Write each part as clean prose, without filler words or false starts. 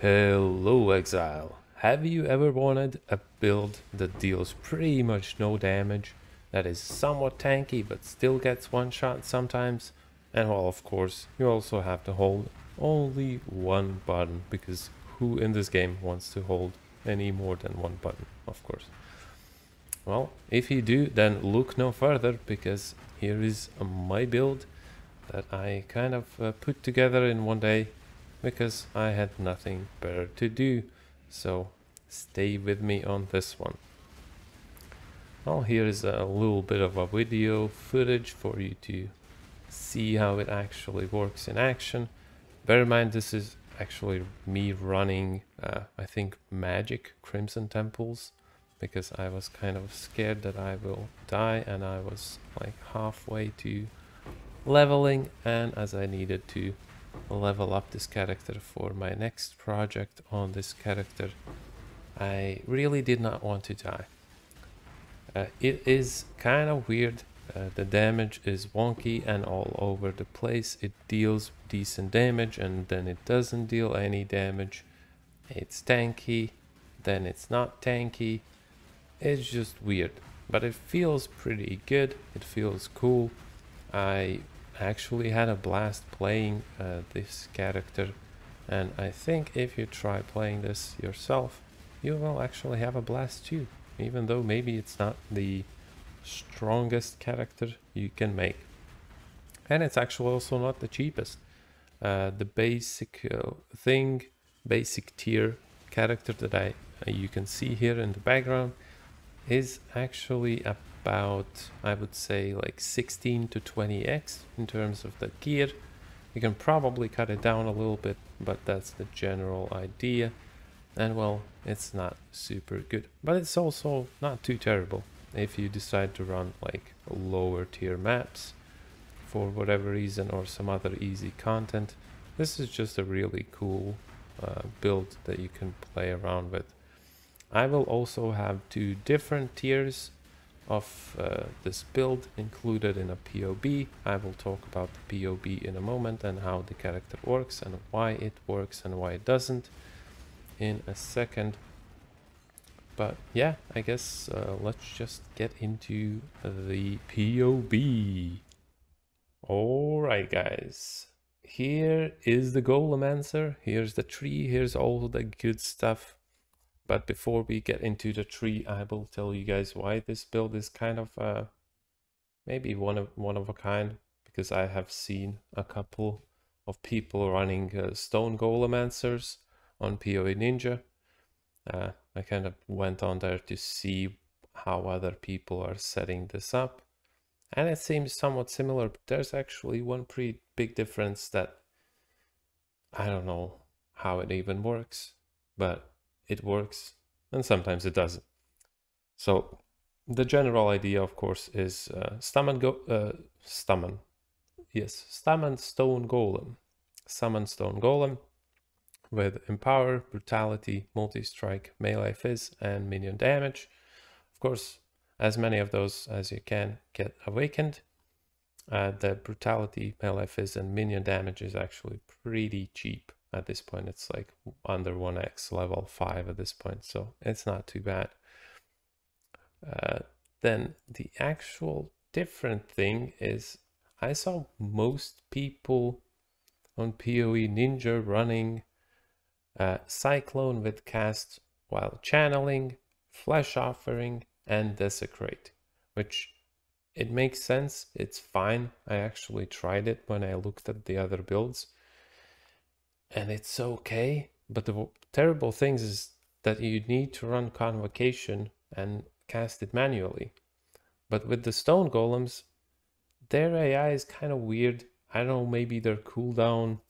Hello Exile. Have you ever wanted a build that deals pretty much no damage, that is somewhat tanky but still gets one shot sometimes? And well, of course, you also have to hold only one button, because who in this game wants to hold any more than one button, of course. Well, if you do, then look no further, because here is my build that I kind of put together in one day because I had nothing better to do. So stay with me on this one. Well, here is a little bit of a video footage for you to see how it actually works in action. Bear in mind, this is actually me running, I think, magic Crimson Temples, because I was kind of scared that I will die, and I was like halfway to leveling, and as I needed to level up this character for my next project on this character, I really did not want to die. It is kind of weird. The damage is wonky and all over the place. It deals decent damage and then it doesn't deal any damage. It's tanky, then it's not tanky. It's just weird, but it feels pretty good. It feels cool. I actually had a blast playing this character, and I think if you try playing this yourself, you will actually have a blast too, even though maybe it's not the strongest character you can make. And it's actually also not the cheapest. The basic basic tier character that you can see here in the background is actually about, I would say, like 16 to 20x in terms of the gear. You can probably cut it down a little bit, but that's the general idea. And well, it's not super good, but it's also not too terrible if you decide to run like lower tier maps for whatever reason, or some other easy content. This is just a really cool build that you can play around with. I will also have two different tiers of this build included in a PoB. I will talk about the PoB in a moment and how the character works and why it works and why it doesn't in a second. But yeah, I guess let's just get into the PoB. Alright guys, here is the Golemancer, here's the tree, here's all the good stuff. But before we get into the tree, I will tell you guys why this build is kind of maybe one of a kind, because I have seen a couple of people running stone Golemancers on PoE Ninja. I kind of went on there to see how other people are setting this up, and it seems somewhat similar, but there's actually one pretty big difference that I don't know how it even works, but it works, and sometimes it doesn't. So the general idea, of course, is summon Stone Golem. Summon Stone Golem with Empower, Brutality, Multi-Strike, Melee Fizz, and Minion Damage. Of course, as many of those as you can get awakened. The Brutality, Melee Fizz, and Minion Damage is actually pretty cheap. At this point, it's like under 1x, level 5 at this point, so it's not too bad. Then the actual different thing is, I saw most people on PoE Ninja running Cyclone with cast while channeling, Flesh Offering, and Desecrate, which it makes sense, it's fine. I actually tried it when I looked at the other builds, and it's okay, but the terrible thing is that you need to run Convocation and cast it manually. But with the Stone Golems, their AI is kind of weird. I don't know, maybe their cooldown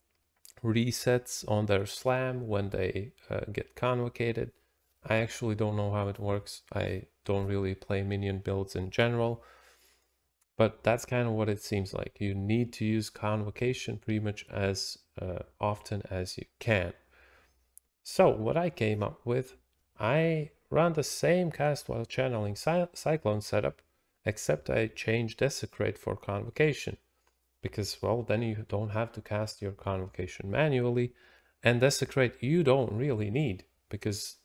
resets on their slam when they get convocated. I actually don't know how it works. I don't really play minion builds in general, but that's kind of what it seems like. You need to use Convocation pretty much as often as you can. So what I came up with, I run the same cast while channeling Cyclone setup, except I changed Desecrate for Convocation, because well, then you don't have to cast your Convocation manually, And Desecrate you don't really need, because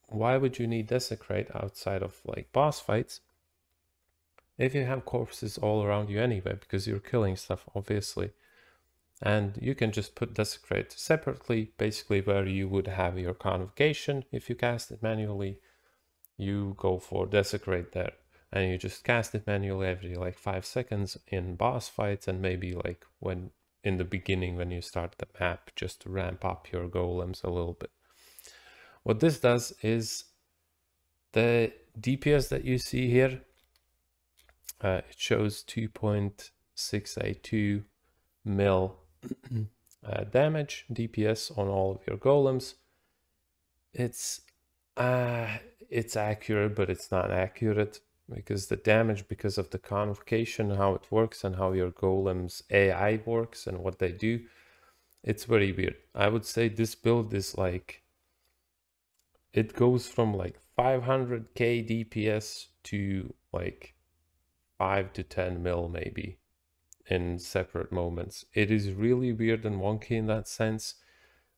why would you need Desecrate outside of like boss fights if you have corpses all around you anyway, because you're killing stuff, obviously. And you can just put Desecrate separately, basically where you would have your Convocation. If you cast it manually, you go for Desecrate there. And you just cast it manually every like 5 seconds in boss fights, and maybe like when in the beginning when you start the map, just to ramp up your golems a little bit. What this does is the DPS that you see here, it shows 2.682 mil damage DPS on all of your golems. It's accurate, but it's not accurate, because the damage, because of the Convocation, how it works and how your golems AI works and what they do, it's very weird. I would say this build is like, it goes from like 500k DPS to like 5 to 10 mil maybe in separate moments. It is really weird and wonky in that sense.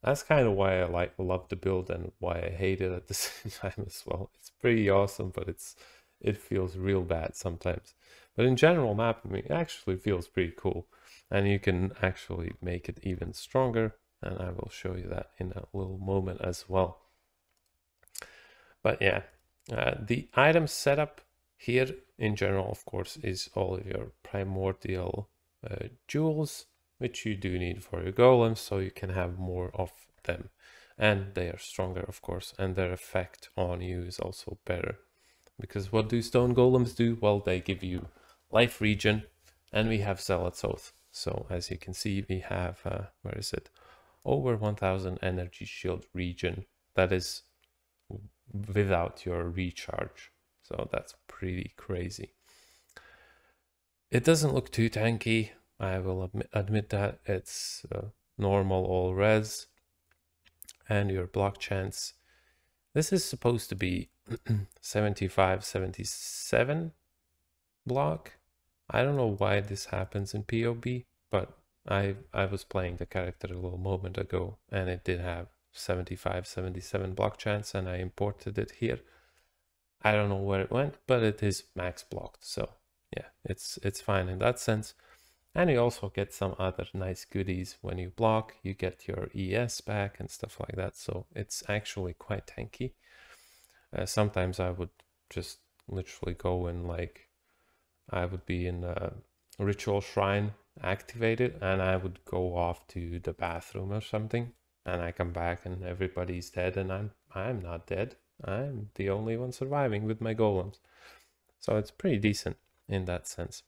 That's kind of why I love the build and why I hate it at the same time as well. It's pretty awesome, but it feels real bad sometimes. But in general, mapping it actually feels pretty cool, and you can actually make it even stronger, and I will show you that in a little moment as well. But yeah, the item setup here in general, of course, is all of your primordial jewels, which you do need for your golems, so you can have more of them. And they are stronger, of course, and their effect on you is also better. Because what do stone golems do? Well, they give you life regen, and we have Zealot's Oath. So as you can see, we have, where is it? Over 1000 energy shield regen. That is without your recharge. So that's pretty crazy. It doesn't look too tanky. I will admit that. It's normal all res. And your block chance. This is supposed to be 75, 77 block. I don't know why this happens in PoB, but I was playing the character a little moment ago, and it did have 75, 77 block chance, and I imported it here. I don't know where it went, but it is max blocked, so yeah, it's fine in that sense. And you also get some other nice goodies when you block. You get your ES back and stuff like that, so it's actually quite tanky. Sometimes I would just literally go and like, I would be in a ritual shrine activated, and I would go off to the bathroom or something, and I come back and everybody's dead, and I'm not dead. I'm the only one surviving with my golems. So it's pretty decent in that sense.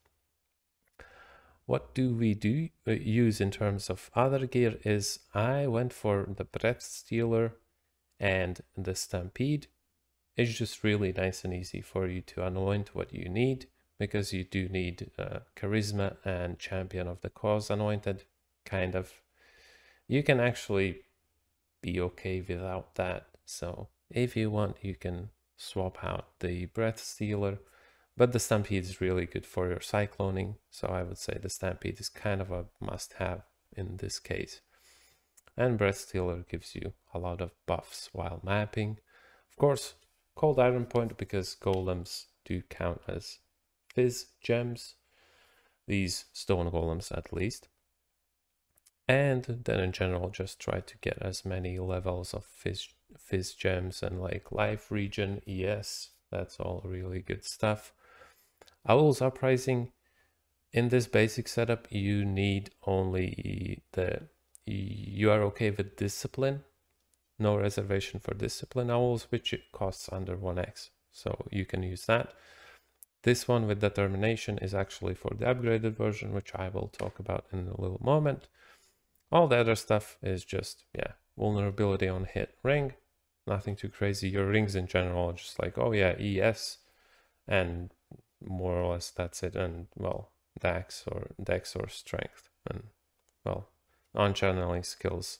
What do we use in terms of other gear is I went for the Breath Stealer and the Stampede. It's just really nice and easy for you to anoint what you need, because you do need Charisma and Champion of the Cause anointed, kind of. You can actually be okay without that. So if you want, you can swap out the Breath Stealer, but the Stampede is really good for your cycloning. So I would say the Stampede is kind of a must-have in this case. And Breath Stealer gives you a lot of buffs while mapping. Of course, Cold Iron Point, because golems do count as fizz gems. These stone golems at least. And then in general, just try to get as many levels of fizz gems and like life regen, ES. That's all really good stuff. Owls Uprising. In this basic setup, you need only you are okay with Discipline. No reservation for Discipline Owls, which it costs under 1x. So you can use that. This one with Determination is actually for the upgraded version, which I will talk about in a little moment. All the other stuff is just, yeah, vulnerability on hit ring. Nothing too crazy. Your rings in general are just like, oh yeah, ES, and more or less that's it. And well, Dex or Strength. And well, non-channeling skills.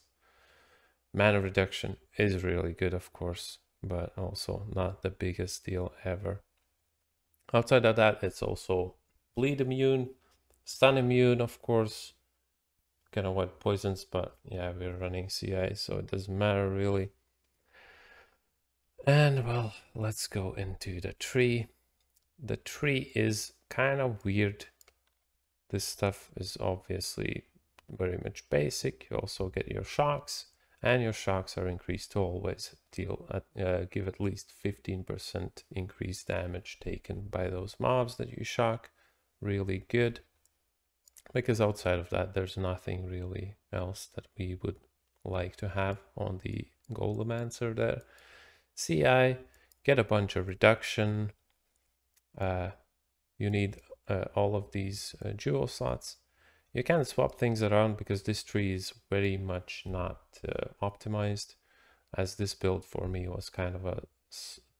Mana reduction is really good, of course, but also not the biggest deal ever. Outside of that, it's also bleed immune, stun immune, of course, can avoid poisons, but yeah, we're running CI, so it doesn't matter really. And well, let's go into the tree. The tree is kind of weird. This stuff is obviously very much basic. You also get your shocks, and your shocks are increased to always give at least 15% increased damage taken by those mobs that you shock. Really good, because outside of that, there's nothing really else that we would like to have on the Golemancer there. CI, get a bunch of reduction. You need all of these jewel slots. You can swap things around because this tree is very much not optimized, as this build for me was kind of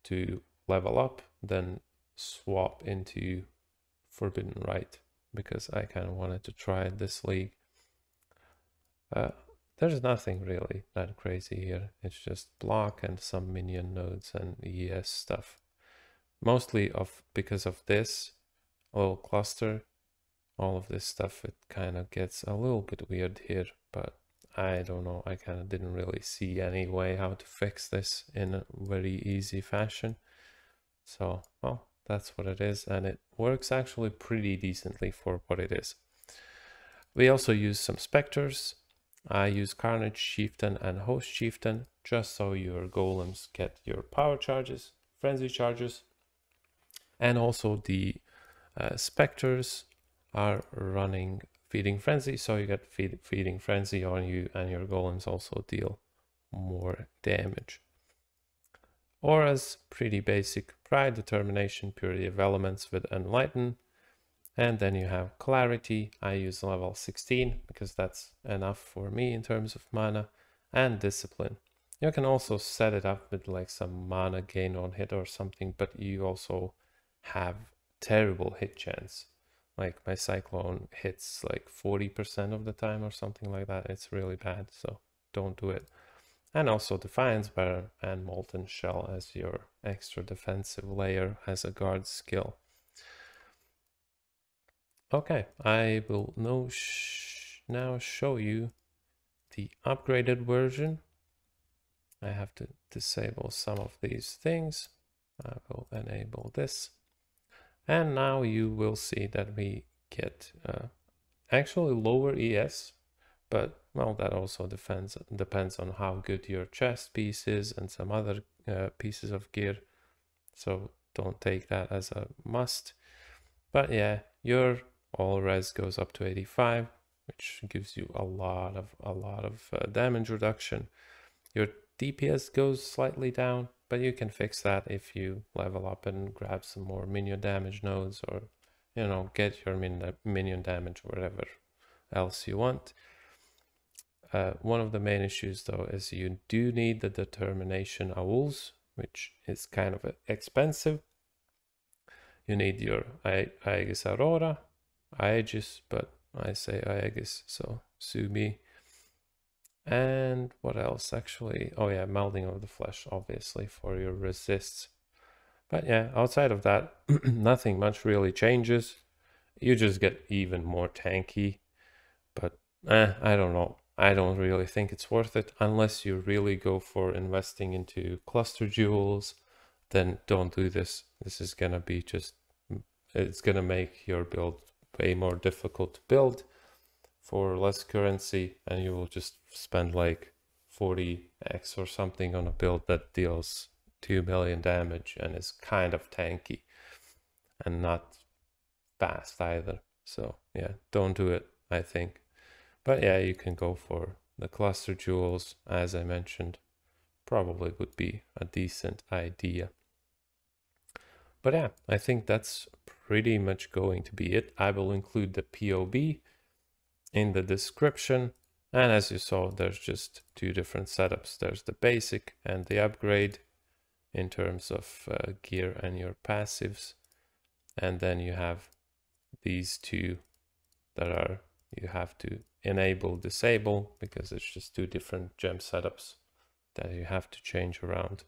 to level up, then swap into Forbidden Right, because I kind of wanted to try this league. There's nothing really that crazy here. It's just block and some minion nodes and ES stuff. Mostly because of this little cluster, all of this stuff, it kind of gets a little bit weird here, but I don't know. I kind of didn't really see any way how to fix this in a very easy fashion. So, well, that's what it is, and it works actually pretty decently for what it is. We also use some specters. I use Carnage Chieftain and Host Chieftain just so your golems get your power charges, frenzy charges, and also the specters are running Feeding Frenzy, so you get Feeding Frenzy on you, and your golems also deal more damage. Auras, pretty basic: Pride, Determination, Purity of Elements with Enlighten. And then you have Clarity. I use level 16 because that's enough for me in terms of mana. And Discipline. You can also set it up with like some mana gain on hit or something, but you also have terrible hit chance. Like my Cyclone hits like 40% of the time or something like that. It's really bad, so don't do it. And also Defiance Bearer and Molten Shell as your extra defensive layer as a guard skill. Okay, I will now show you the upgraded version. I have to disable some of these things. I will enable this. And now you will see that we get actually lower ES, but well, that also depends on how good your chest piece is and some other pieces of gear. So don't take that as a must. But yeah, your all res goes up to 85, which gives you a lot of damage reduction. Your DPS goes slightly down, but you can fix that if you level up and grab some more minion damage nodes, or you know, get your minion damage wherever else you want. One of the main issues though is you do need the Determination Owls, which is kind of expensive. You need your Aegis Aurora, Aegis, but I say Aegis, so sue me. And what else actually? Oh yeah, Melding of the Flesh, obviously, for your resists. But yeah, outside of that, nothing much really changes. You just get even more tanky. But I don't know. I don't really think it's worth it unless you really go for investing into cluster jewels. Then don't do this. This is gonna be it's gonna make your build way more difficult to build for less currency, and you will just spend like 40x or something on a build that deals 2 million damage and is kind of tanky and not fast either. So yeah, don't do it, I think. But yeah, you can go for the cluster jewels, as I mentioned. Probably would be a decent idea. But yeah, I think that's pretty much going to be it. I will include the POB in the description. And as you saw, there's just two different setups. There's the basic and the upgrade in terms of gear and your passives. And then you have these two that are, you have to enable, disable, because it's just two different gem setups that you have to change around.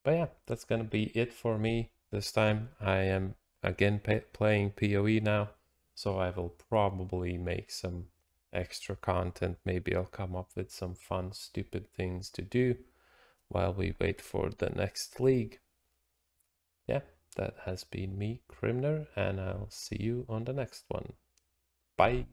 But yeah, that's gonna be it for me this time. I am again playing PoE now, so I will probably make some extra content. Maybe I'll come up with some fun, stupid things to do while we wait for the next league. Yeah, that has been me, Crimner, and I'll see you on the next one. Bye.